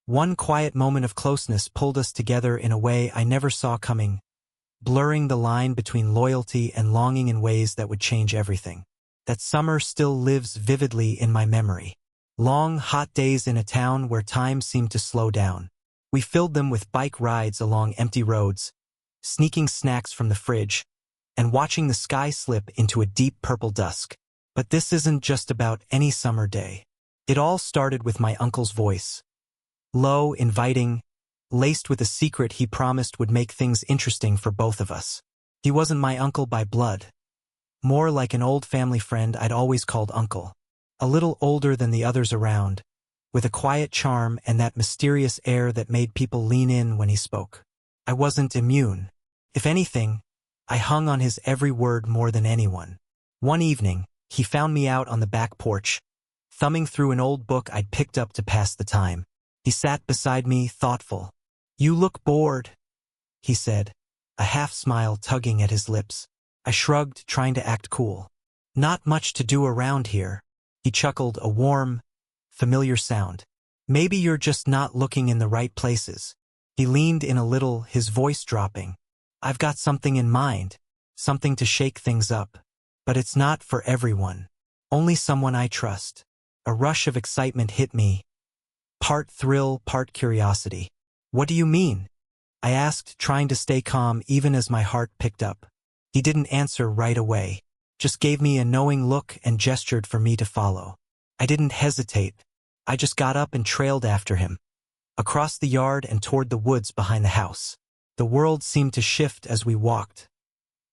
One quiet moment of closeness pulled us together in a way I never saw coming, blurring the line between loyalty and longing in ways that would change everything. That summer still lives vividly in my memory. Long, hot days in a town where time seemed to slow down. We filled them with bike rides along empty roads, sneaking snacks from the fridge, and watching the sky slip into a deep purple dusk. But this isn't just about any summer day. It all started with my uncle's voice. Low, inviting, laced with a secret he promised would make things interesting for both of us. He wasn't my uncle by blood. More like an old family friend I'd always called uncle. A little older than the others around, with a quiet charm and that mysterious air that made people lean in when he spoke. I wasn't immune. If anything, I hung on his every word more than anyone. One evening, he found me out on the back porch, thumbing through an old book I'd picked up to pass the time. He sat beside me, thoughtful. "You look bored," he said, a half-smile tugging at his lips. I shrugged, trying to act cool. "Not much to do around here." He chuckled, a warm, familiar sound. "Maybe you're just not looking in the right places." He leaned in a little, his voice dropping. "I've got something in mind, something to shake things up. But it's not for everyone. Only someone I trust." A rush of excitement hit me, part thrill, part curiosity. "What do you mean?" I asked, trying to stay calm even as my heart picked up. He didn't answer right away, just gave me a knowing look and gestured for me to follow. I didn't hesitate. I just got up and trailed after him, across the yard and toward the woods behind the house. The world seemed to shift as we walked,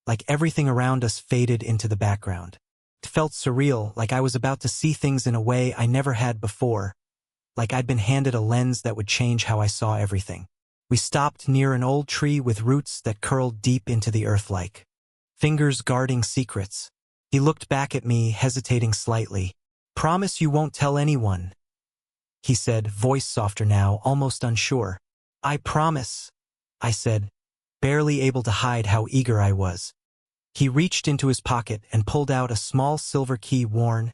like everything around us faded into the background. It felt surreal, like I was about to see things in a way I never had before, like I'd been handed a lens that would change how I saw everything. We stopped near an old tree with roots that curled deep into the earth like fingers guarding secrets. He looked back at me, hesitating slightly. "Promise you won't tell anyone," he said, voice softer now, almost unsure. "I promise," I said, barely able to hide how eager I was. He reached into his pocket and pulled out a small silver key, worn,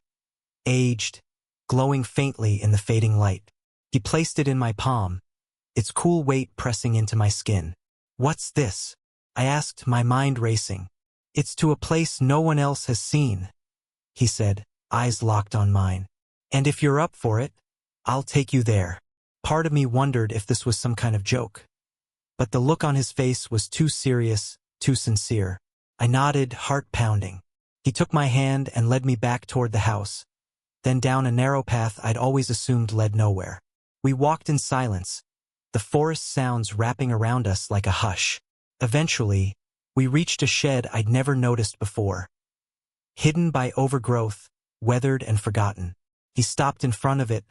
aged, glowing faintly in the fading light. He placed it in my palm, its cool weight pressing into my skin. "What's this?" I asked, my mind racing. "It's to a place no one else has seen," he said, eyes locked on mine. "And if you're up for it, I'll take you there." Part of me wondered if this was some kind of joke, but the look on his face was too serious, too sincere. I nodded, heart pounding. He took my hand and led me back toward the house, then down a narrow path I'd always assumed led nowhere. We walked in silence, the forest sounds wrapping around us like a hush. Eventually, we reached a shed I'd never noticed before, hidden by overgrowth, weathered and forgotten. He stopped in front of it,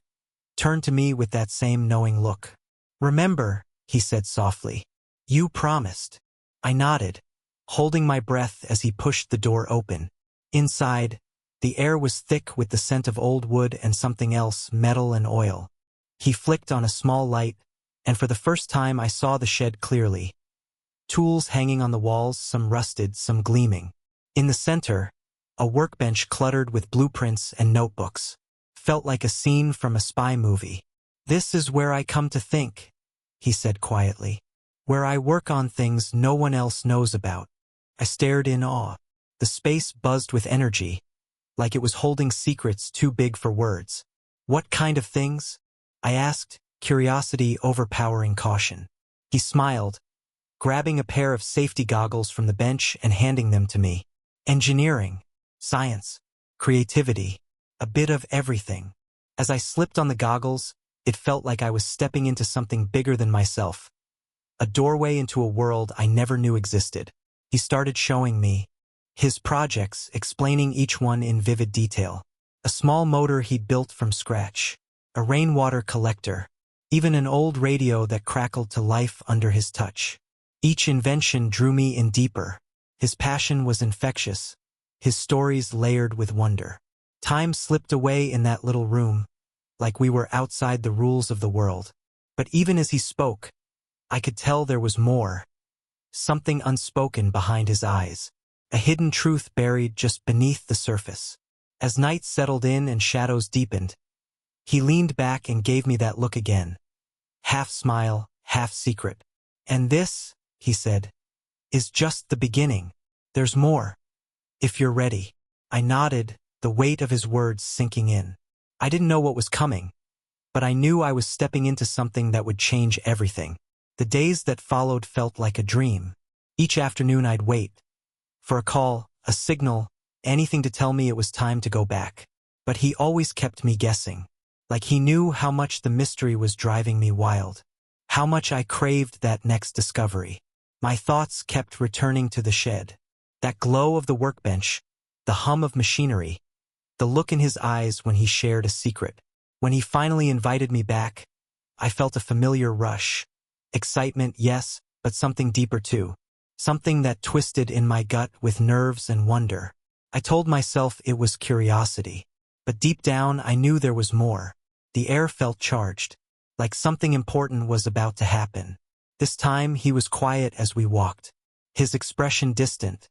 turned to me with that same knowing look. "Remember," he said softly, "you promised." I nodded, holding my breath as he pushed the door open. Inside, the air was thick with the scent of old wood and something else, metal and oil. He flicked on a small light, and for the first time I saw the shed clearly. Tools hanging on the walls, some rusted, some gleaming. In the center, a workbench cluttered with blueprints and notebooks. Felt like a scene from a spy movie. "This is where I come to think," he said quietly. "Where I work on things no one else knows about." I stared in awe. The space buzzed with energy, like it was holding secrets too big for words. "What kind of things?" I asked, curiosity overpowering caution. He smiled, grabbing a pair of safety goggles from the bench and handing them to me. "Engineering, science, creativity, a bit of everything." As I slipped on the goggles, it felt like I was stepping into something bigger than myself, a doorway into a world I never knew existed. He started showing me his projects, explaining each one in vivid detail. A small motor he'd built from scratch, a rainwater collector, even an old radio that crackled to life under his touch. Each invention drew me in deeper. His passion was infectious, his stories layered with wonder. Time slipped away in that little room, like we were outside the rules of the world. But even as he spoke, I could tell there was more. Something unspoken behind his eyes. A hidden truth buried just beneath the surface. As night settled in and shadows deepened, he leaned back and gave me that look again. half smile, half secret. And this, he said, is just the beginning. There's more. If you're ready. I nodded, the weight of his words sinking in. I didn't know what was coming, but I knew I was stepping into something that would change everything. The days that followed felt like a dream. Each afternoon I'd wait for a call, a signal, anything to tell me it was time to go back. But he always kept me guessing. Like he knew how much the mystery was driving me wild. How much I craved that next discovery. My thoughts kept returning to the shed. That glow of the workbench, the hum of machinery, the look in his eyes when he shared a secret. When he finally invited me back, I felt a familiar rush. Excitement, yes, but something deeper too. Something that twisted in my gut with nerves and wonder. I told myself it was curiosity. But deep down I knew there was more. The air felt charged, like something important was about to happen. This time he was quiet as we walked. His expression distant,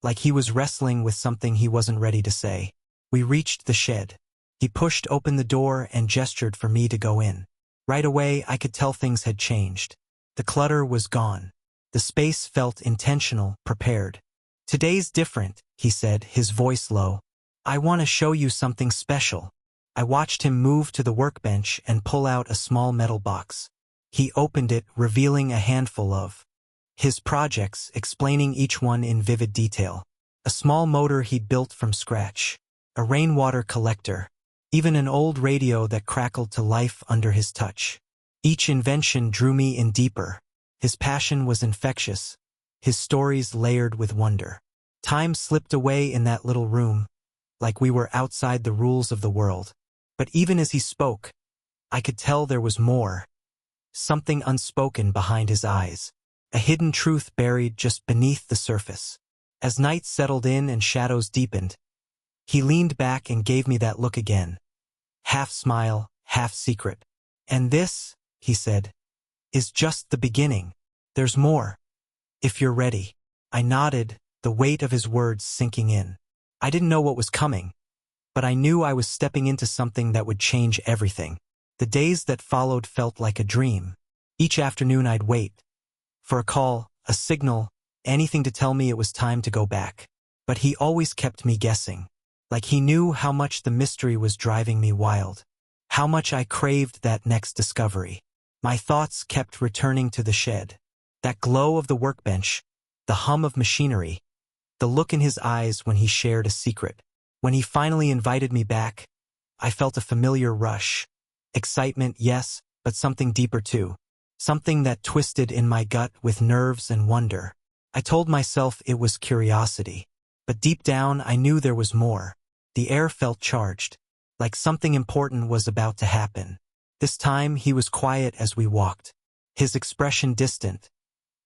like he was wrestling with something he wasn't ready to say. We reached the shed. He pushed open the door and gestured for me to go in. Right away I could tell things had changed. The clutter was gone. The space felt intentional, prepared. Today's different, he said, his voice low. I want to show you something special. I watched him move to the workbench and pull out a small metal box. He opened it, revealing a handful of his projects, explaining each one in vivid detail. A small motor he'd built from scratch. A rainwater collector. Even an old radio that crackled to life under his touch. Each invention drew me in deeper. His passion was infectious. His stories layered with wonder. Time slipped away in that little room, like we were outside the rules of the world. But even as he spoke, I could tell there was more. Something unspoken behind his eyes. A hidden truth buried just beneath the surface. As night settled in and shadows deepened, he leaned back and gave me that look again. Half smile, half secret. And this, he said, is just the beginning. There's more. If you're ready. I nodded, the weight of his words sinking in. I didn't know what was coming, but I knew I was stepping into something that would change everything. The days that followed felt like a dream. Each afternoon I'd wait for a call, a signal, anything to tell me it was time to go back. But he always kept me guessing. Like he knew how much the mystery was driving me wild. How much I craved that next discovery. My thoughts kept returning to the shed. That glow of the workbench, the hum of machinery, the look in his eyes when he shared a secret. When he finally invited me back, I felt a familiar rush. Excitement, yes, but something deeper too. Something that twisted in my gut with nerves and wonder. I told myself it was curiosity. But deep down I knew there was more. The air felt charged, like something important was about to happen. This time he was quiet as we walked. His expression distant,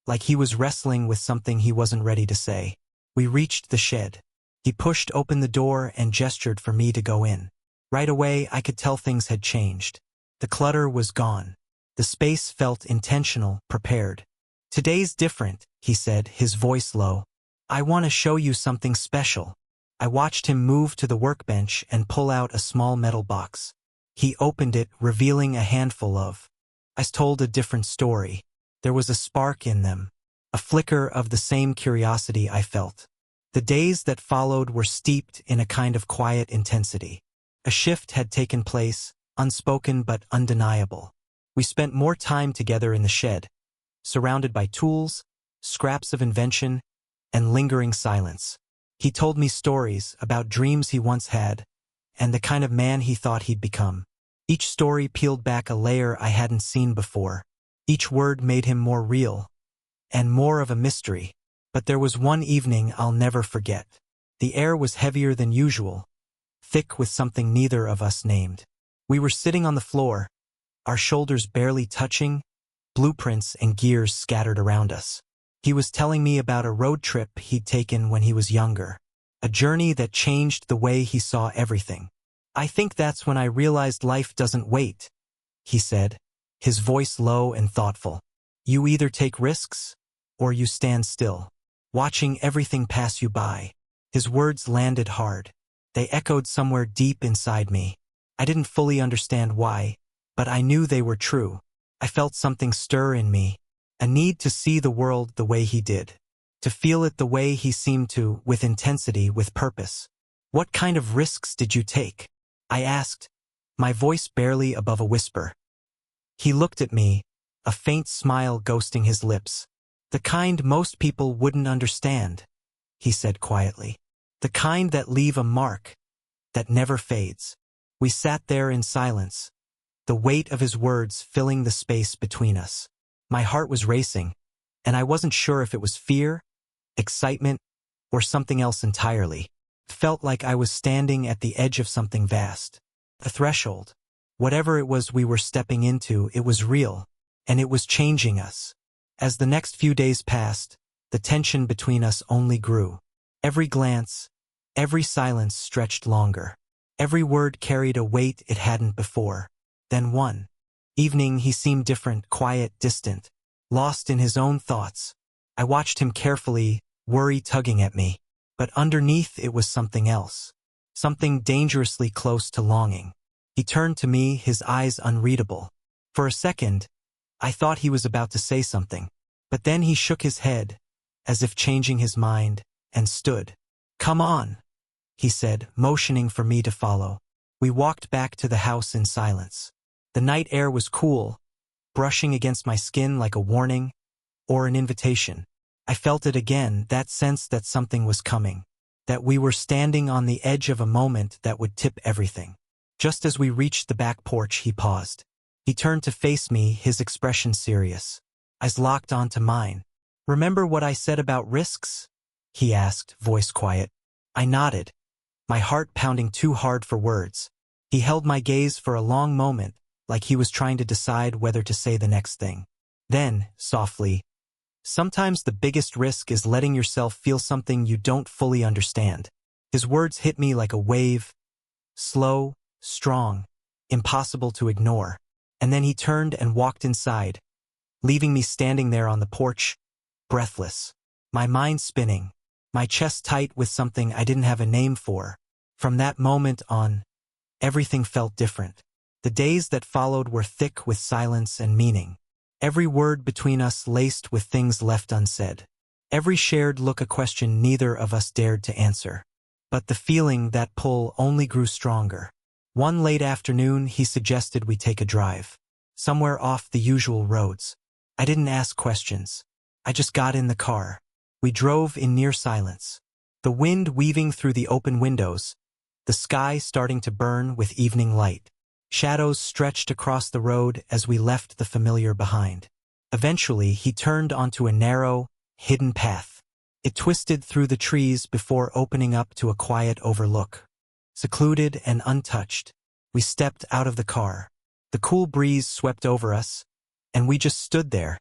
like he was wrestling with something he wasn't ready to say. We reached the shed. He pushed open the door and gestured for me to go in. Right away I could tell things had changed. The clutter was gone. The space felt intentional, prepared. Today's different, he said, his voice low. I want to show you something special. I watched him move to the workbench and pull out a small metal box. He opened it, revealing a handful of. I told a different story. There was a spark in them, a flicker of the same curiosity I felt. The days that followed were steeped in a kind of quiet intensity. A shift had taken place, unspoken but undeniable. We spent more time together in the shed, surrounded by tools, scraps of invention, and lingering silence. He told me stories about dreams he once had, and the kind of man he thought he'd become. Each story peeled back a layer I hadn't seen before. Each word made him more real, and more of a mystery. But there was one evening I'll never forget. The air was heavier than usual, thick with something neither of us named. We were sitting on the floor, our shoulders barely touching, blueprints and gears scattered around us. He was telling me about a road trip he'd taken when he was younger, a journey that changed the way he saw everything. I think that's when I realized life doesn't wait, he said, his voice low and thoughtful. You either take risks, or you stand still, watching everything pass you by. His words landed hard. They echoed somewhere deep inside me. I didn't fully understand why, but I knew they were true. I felt something stir in me, a need to see the world the way he did, to feel it the way he seemed to, with intensity, with purpose. "What kind of risks did you take?" I asked, my voice barely above a whisper. He looked at me, a faint smile ghosting his lips. "The kind most people wouldn't understand," he said quietly. "The kind that leave a mark, that never fades." We sat there in silence, the weight of his words filling the space between us. My heart was racing, and I wasn't sure if it was fear, excitement, or something else entirely. It felt like I was standing at the edge of something vast. The threshold. Whatever it was we were stepping into, it was real, and it was changing us. As the next few days passed, the tension between us only grew. Every glance, every silence stretched longer. Every word carried a weight it hadn't before. Then one evening he seemed different, quiet, distant, lost in his own thoughts. I watched him carefully, worry tugging at me. But underneath it was something else. Something dangerously close to longing. He turned to me, his eyes unreadable. For a second, I thought he was about to say something. But then he shook his head, as if changing his mind, and stood. "Come on," he said, motioning for me to follow. We walked back to the house in silence. The night air was cool, brushing against my skin like a warning or an invitation. I felt it again, that sense that something was coming, that we were standing on the edge of a moment that would tip everything. Just as we reached the back porch, he paused. He turned to face me, his expression serious. Eyes locked onto mine. "Remember what I said about risks?" he asked, voice quiet. I nodded, my heart pounding too hard for words. He held my gaze for a long moment, like he was trying to decide whether to say the next thing. Then, softly, "Sometimes the biggest risk is letting yourself feel something you don't fully understand." His words hit me like a wave, slow, strong, impossible to ignore. And then he turned and walked inside, leaving me standing there on the porch, breathless, my mind spinning, my chest tight with something I didn't have a name for. From that moment on, everything felt different. The days that followed were thick with silence and meaning. Every word between us laced with things left unsaid. Every shared look a question neither of us dared to answer. But the feeling, that pull, only grew stronger. One late afternoon, he suggested we take a drive, somewhere off the usual roads. I didn't ask questions. I just got in the car. We drove in near silence, the wind weaving through the open windows, the sky starting to burn with evening light. Shadows stretched across the road as we left the familiar behind. Eventually, he turned onto a narrow, hidden path. It twisted through the trees before opening up to a quiet overlook. Secluded and untouched, we stepped out of the car. The cool breeze swept over us, and we just stood there,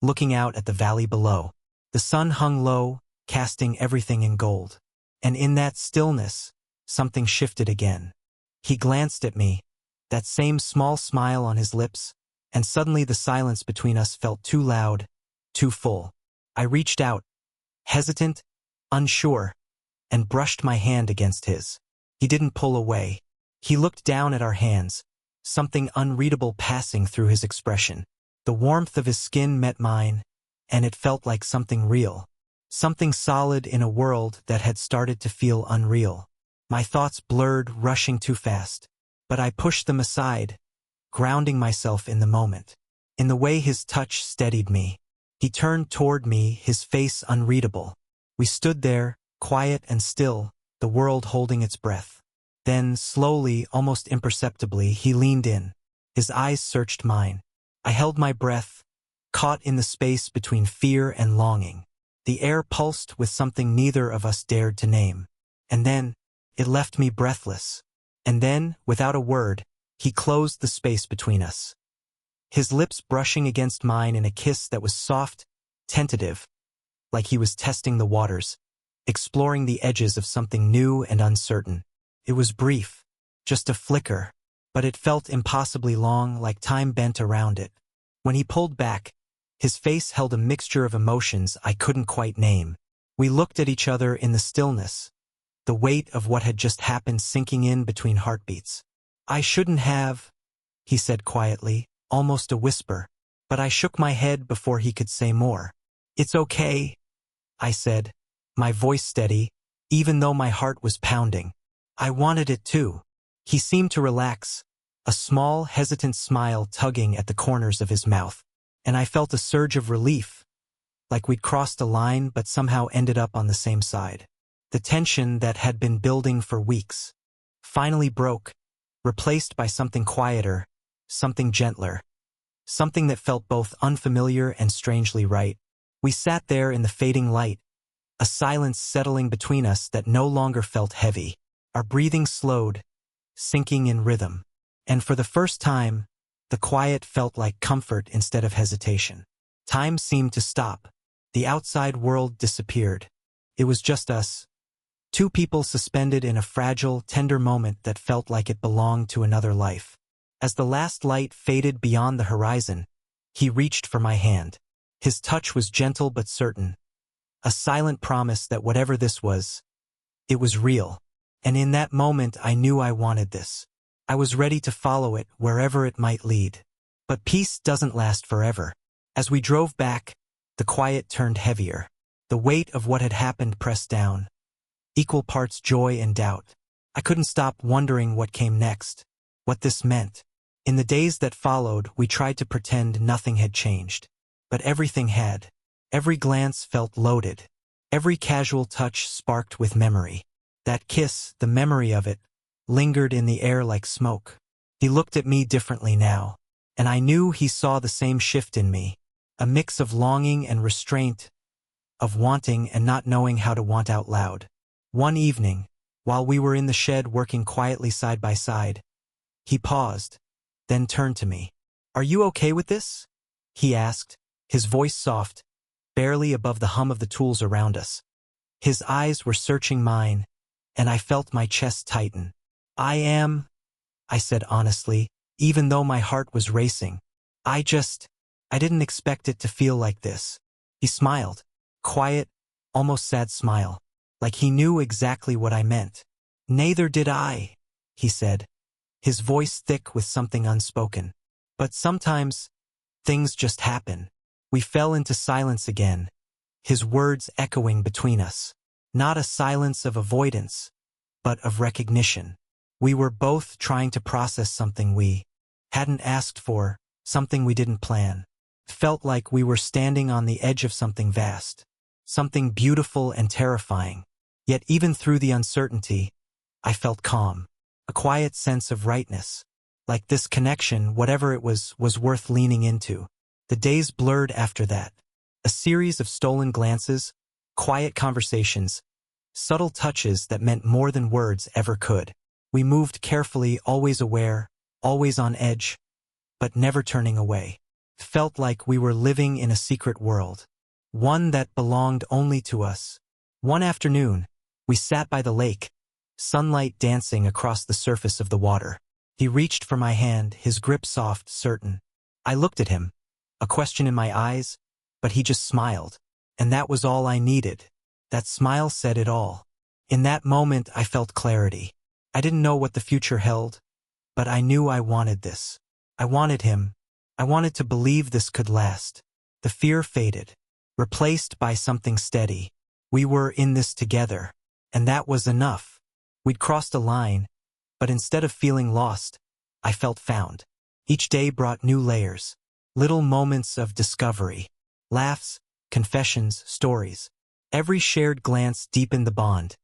looking out at the valley below. The sun hung low, casting everything in gold. And in that stillness, something shifted again. He glanced at me, that same small smile on his lips, and suddenly the silence between us felt too loud, too full. I reached out, hesitant, unsure, and brushed my hand against his. He didn't pull away. He looked down at our hands, something unreadable passing through his expression. The warmth of his skin met mine, and it felt like something real, something solid in a world that had started to feel unreal. My thoughts blurred, rushing too fast, but I pushed them aside, grounding myself in the moment, in the way his touch steadied me. He turned toward me, his face unreadable. We stood there, quiet and still, the world holding its breath. Then, slowly, almost imperceptibly, he leaned in. His eyes searched mine. I held my breath, caught in the space between fear and longing. The air pulsed with something neither of us dared to name. And then, it left me breathless. And then, without a word, he closed the space between us, his lips brushing against mine in a kiss that was soft, tentative, like he was testing the waters, exploring the edges of something new and uncertain. It was brief, just a flicker, but it felt impossibly long, like time bent around it. When he pulled back, his face held a mixture of emotions I couldn't quite name. We looked at each other in the stillness, the weight of what had just happened sinking in between heartbeats. "I shouldn't have," he said quietly, almost a whisper. but I shook my head before he could say more. "It's okay," I said, my voice steady, even though my heart was pounding. "I wanted it too." He seemed to relax, a small, hesitant smile tugging at the corners of his mouth, and I felt a surge of relief, like we'd crossed a line but somehow ended up on the same side. The tension that had been building for weeks finally broke, replaced by something quieter, something gentler, something that felt both unfamiliar and strangely right. We sat there in the fading light, a silence settling between us that no longer felt heavy. Our breathing slowed, sinking in rhythm. And for the first time, the quiet felt like comfort instead of hesitation. Time seemed to stop. The outside world disappeared. It was just us, two people suspended in a fragile, tender moment that felt like it belonged to another life. As the last light faded beyond the horizon, he reached for my hand. His touch was gentle but certain, a silent promise that whatever this was, it was real. And in that moment I knew I wanted this. I was ready to follow it wherever it might lead. But peace doesn't last forever. As we drove back, the quiet turned heavier. The weight of what had happened pressed down, equal parts joy and doubt. I couldn't stop wondering what came next, what this meant. In the days that followed, we tried to pretend nothing had changed. But everything had. Every glance felt loaded. Every casual touch sparked with memory. That kiss, the memory of it, lingered in the air like smoke. He looked at me differently now, and I knew he saw the same shift in me, a mix of longing and restraint, of wanting and not knowing how to want out loud. One evening, while we were in the shed working quietly side by side, he paused, then turned to me. "Are you okay with this?" he asked, his voice soft, barely above the hum of the tools around us. His eyes were searching mine, and I felt my chest tighten. "I am," I said honestly, even though my heart was racing. I didn't expect it to feel like this." He smiled, quiet, almost sad smile, like he knew exactly what I meant. "Neither did I," he said, his voice thick with something unspoken. "But sometimes, things just happen." We fell into silence again, his words echoing between us. Not a silence of avoidance, but of recognition. We were both trying to process something we hadn't asked for, something we didn't plan. It felt like we were standing on the edge of something vast, something beautiful and terrifying. Yet even through the uncertainty, I felt calm, a quiet sense of rightness. Like this connection, whatever it was worth leaning into. The days blurred after that. A series of stolen glances, quiet conversations, subtle touches that meant more than words ever could. We moved carefully, always aware, always on edge, but never turning away. Felt like we were living in a secret world, one that belonged only to us. One afternoon, we sat by the lake, sunlight dancing across the surface of the water. He reached for my hand, his grip soft, certain. I looked at him, a question in my eyes, but he just smiled. And that was all I needed. That smile said it all. In that moment, I felt clarity. I didn't know what the future held, but I knew I wanted this. I wanted him. I wanted to believe this could last. The fear faded, replaced by something steady. We were in this together, and that was enough. We'd crossed a line, but instead of feeling lost, I felt found. Each day brought new layers, little moments of discovery, laughs, confessions, stories. Every shared glance deepened the bond,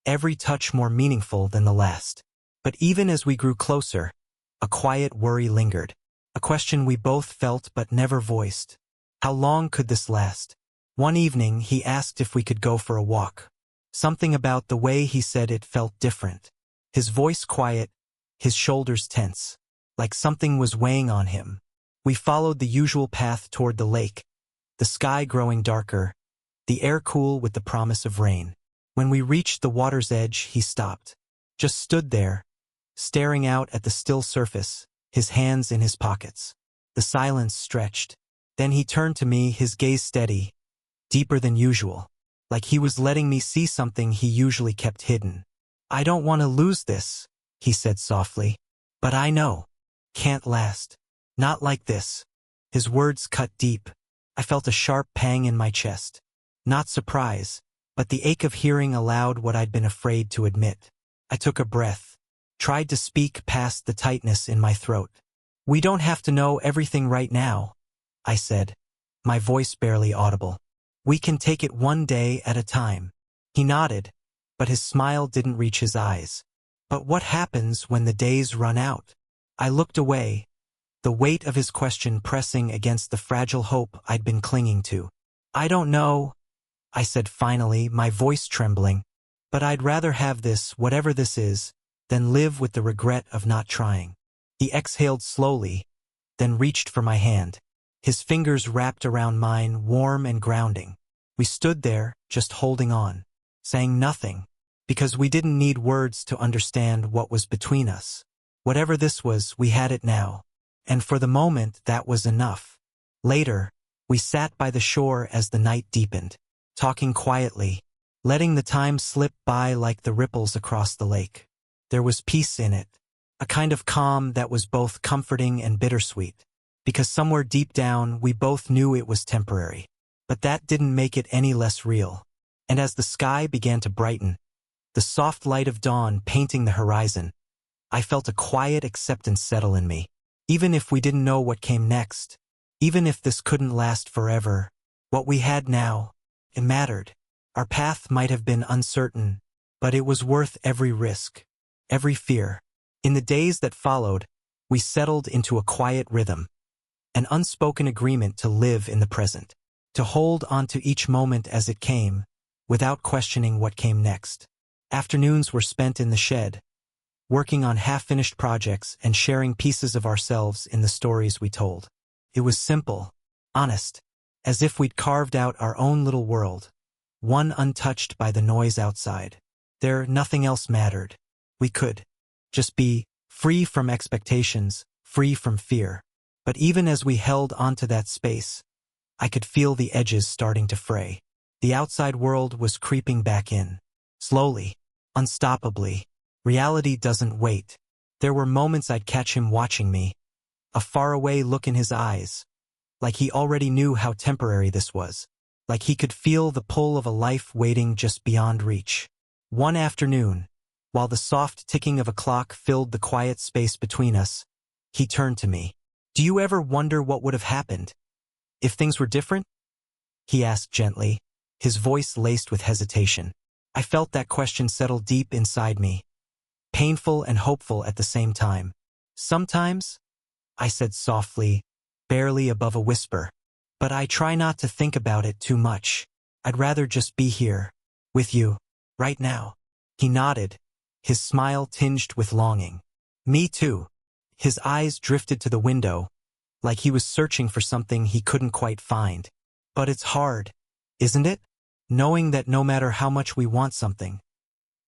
every touch more meaningful than the last. But even as we grew closer, a quiet worry lingered, a question we both felt but never voiced. How long could this last? One evening, he asked if we could go for a walk. Something about the way he said it felt different. His voice quiet, his shoulders tense, like something was weighing on him. We followed the usual path toward the lake, the sky growing darker, the air cool with the promise of rain. When we reached the water's edge, he stopped, just stood there, staring out at the still surface, his hands in his pockets. The silence stretched. Then he turned to me, his gaze steady, deeper than usual, like he was letting me see something he usually kept hidden. "I don't want to lose this," he said softly. "But I know. Can't last. Not like this." His words cut deep. I felt a sharp pang in my chest. Not surprise, but the ache of hearing aloud what I'd been afraid to admit. I took a breath, tried to speak past the tightness in my throat. "We don't have to know everything right now," I said, my voice barely audible. "We can take it one day at a time." He nodded, but his smile didn't reach his eyes. "But what happens when the days run out?" I looked away, the weight of his question pressing against the fragile hope I'd been clinging to. "I don't know," I said finally, my voice trembling, "but I'd rather have this, whatever this is, than live with the regret of not trying." He exhaled slowly, then reached for my hand. His fingers wrapped around mine, warm and grounding. We stood there, just holding on, saying nothing, because we didn't need words to understand what was between us. Whatever this was, we had it now. And for the moment, that was enough. Later, we sat by the shore as the night deepened, talking quietly, letting the time slip by like the ripples across the lake. There was peace in it, a kind of calm that was both comforting and bittersweet, because somewhere deep down we both knew it was temporary. But that didn't make it any less real. And as the sky began to brighten, the soft light of dawn painting the horizon, I felt a quiet acceptance settle in me. Even if we didn't know what came next, even if this couldn't last forever, what we had now, it mattered. Our path might have been uncertain, but it was worth every risk, every fear. In the days that followed, we settled into a quiet rhythm, an unspoken agreement to live in the present, to hold on to each moment as it came, without questioning what came next. Afternoons were spent in the shed, working on half-finished projects and sharing pieces of ourselves in the stories we told. It was simple, honest, as if we'd carved out our own little world, one untouched by the noise outside. There, nothing else mattered. We could just be free from expectations, free from fear. But even as we held onto that space, I could feel the edges starting to fray. The outside world was creeping back in, slowly, unstoppably. Reality doesn't wait. There were moments I'd catch him watching me, a faraway look in his eyes, like he already knew how temporary this was, like he could feel the pull of a life waiting just beyond reach. One afternoon, while the soft ticking of a clock filled the quiet space between us, he turned to me. "Do you ever wonder what would have happened if things were different?" he asked gently, his voice laced with hesitation. I felt that question settle deep inside me, painful and hopeful at the same time. "Sometimes," I said softly, barely above a whisper, "but I try not to think about it too much. I'd rather just be here, with you, right now." He nodded, his smile tinged with longing. "Me too." His eyes drifted to the window, like he was searching for something he couldn't quite find. "But it's hard, isn't it? Knowing that no matter how much we want something,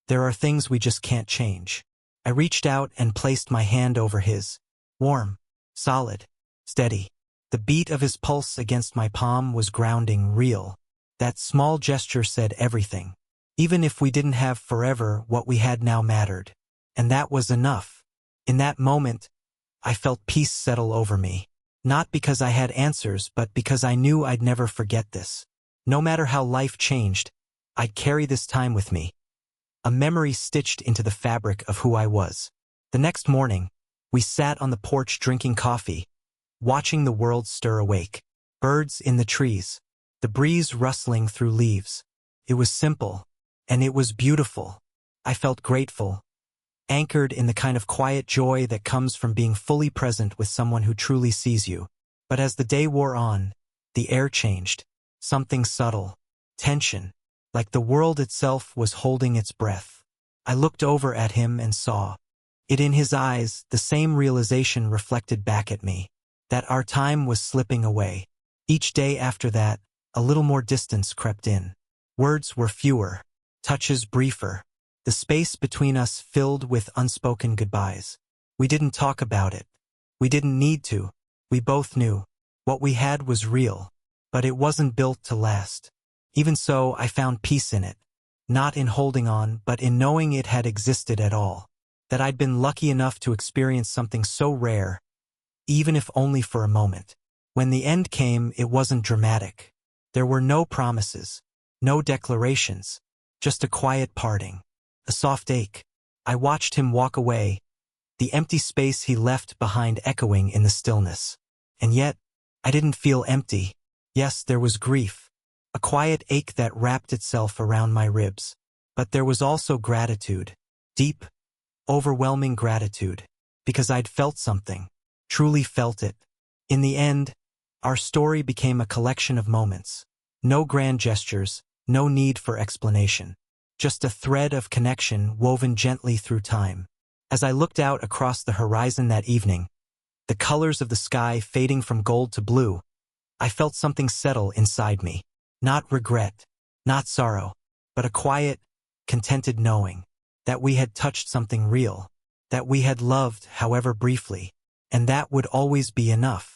there are things we just can't change." I reached out and placed my hand over his, warm, solid, steady. The beat of his pulse against my palm was grounding, real. That small gesture said everything. Even if we didn't have forever, what we had now mattered. And that was enough. In that moment, I felt peace settle over me. Not because I had answers, but because I knew I'd never forget this. No matter how life changed, I'd carry this time with me, a memory stitched into the fabric of who I was. The next morning, we sat on the porch drinking coffee, watching the world stir awake. Birds in the trees, the breeze rustling through leaves. It was simple, and it was beautiful. I felt grateful, anchored in the kind of quiet joy that comes from being fully present with someone who truly sees you. But as the day wore on, the air changed. Something subtle, tension, like the world itself was holding its breath. I looked over at him and saw it in his eyes, the same realization reflected back at me, that our time was slipping away. Each day after that, a little more distance crept in. Words were fewer, touches briefer, the space between us filled with unspoken goodbyes. We didn't talk about it. We didn't need to. We both knew what we had was real, but it wasn't built to last. Even so, I found peace in it, not in holding on, but in knowing it had existed at all, that I'd been lucky enough to experience something so rare, even if only for a moment. When the end came, it wasn't dramatic. There were no promises, no declarations, just a quiet parting, a soft ache. I watched him walk away, the empty space he left behind echoing in the stillness. And yet, I didn't feel empty. Yes, there was grief, a quiet ache that wrapped itself around my ribs. But there was also gratitude, deep, overwhelming gratitude, because I'd felt something, truly felt it. In the end, our story became a collection of moments. No grand gestures, no need for explanation. Just a thread of connection woven gently through time. As I looked out across the horizon that evening, the colors of the sky fading from gold to blue, I felt something settle inside me. Not regret, not sorrow, but a quiet, contented knowing that we had touched something real, that we had loved, however briefly, and that would always be enough.